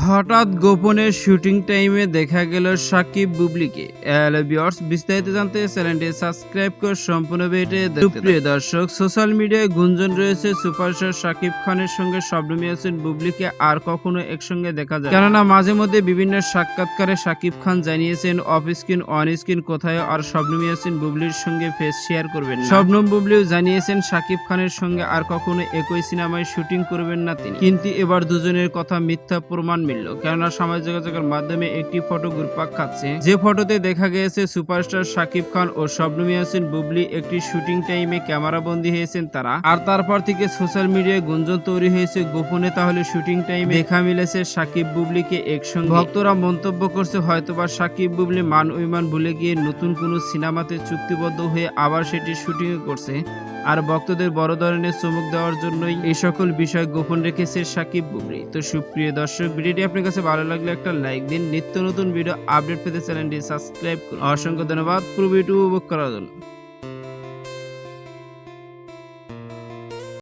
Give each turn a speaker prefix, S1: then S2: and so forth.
S1: হঠাৎ গোপনে শুটিং টাইমে দেখা গেল সাকিব বুবলিকে। ভিউয়ার্স, বিস্তারিত জানতে চ্যানেলটি সাবস্ক্রাইব করে সম্পূর্ণ ভিডিওটি দেখতে। প্রিয় দর্শক, সোশ্যাল মিডিয়ায় গুঞ্জন রয়েছে সুপারস্টার সাকিব খানের সঙ্গে শবনম ইয়াসমিন বুবলিকে আর কখনো একসঙ্গে দেখা যায়। কেননা মাঝে মধ্যে বিভিন্ন সাক্ষাৎকারে সাকিব খান জানিয়েছেন অফ স্ক্রিন অন স্ক্রিন কোথায় আর শবনম ইয়াসমিন বুবলির সঙ্গে ফেস শেয়ার করবেন না। শবনম বুবলিও জানিয়েছেন সাকিব খানের সঙ্গে আর কখনো একই সিনেমায় শুটিং করবেন না তিনি। কিন্তু এবার দুজনের কথা মিথ্যা প্রমাণ মিলল, কেননা সামাজিক যোগাযোগের মাধ্যমে একটি ফটো ঘুরপাক খাচ্ছে। যে ফটোতে দেখা গিয়েছে সুপারস্টার সাকিব খান ও শবনম ইয়াসমিন বুবলি একটি শুটিং টাইমে ক্যামেরা বন্দী হয়েছেন তারা। আর তারপর থেকে সোশ্যাল মিডিয়ায় গুঞ্জন তৈরি হয়েছে গোপনে তাহলে শুটিং টাইমে দেখা মিলেছে সাকিব বুবলিকে একসঙ্গে। ভক্তরা মন্তব্য করছে হয়তোবা সাকিব বুবলি মান অভিমান ভুলে গিয়ে নতুন কোনো সিনেমাতে চুক্তিবদ্ধ হয়ে আবার সেটি শুটিং করছে। আর ভক্তদের বড় ধরনের চমক দেওয়ার জন্যই এই সকল বিষয় গোপন রেখেছে সাকিব বুবলি। তো সুপ্রিয় দর্শক, ভিডিওটি আপনার কাছে ভালো লাগলে একটা লাইক দিন। নিত্য নতুন ভিডিও আপডেট পেতে চ্যানেলটি সাবস্ক্রাইব করুন। অসংখ্য ধন্যবাদ পুরো ভিডিও উপভোগ করার জন্য।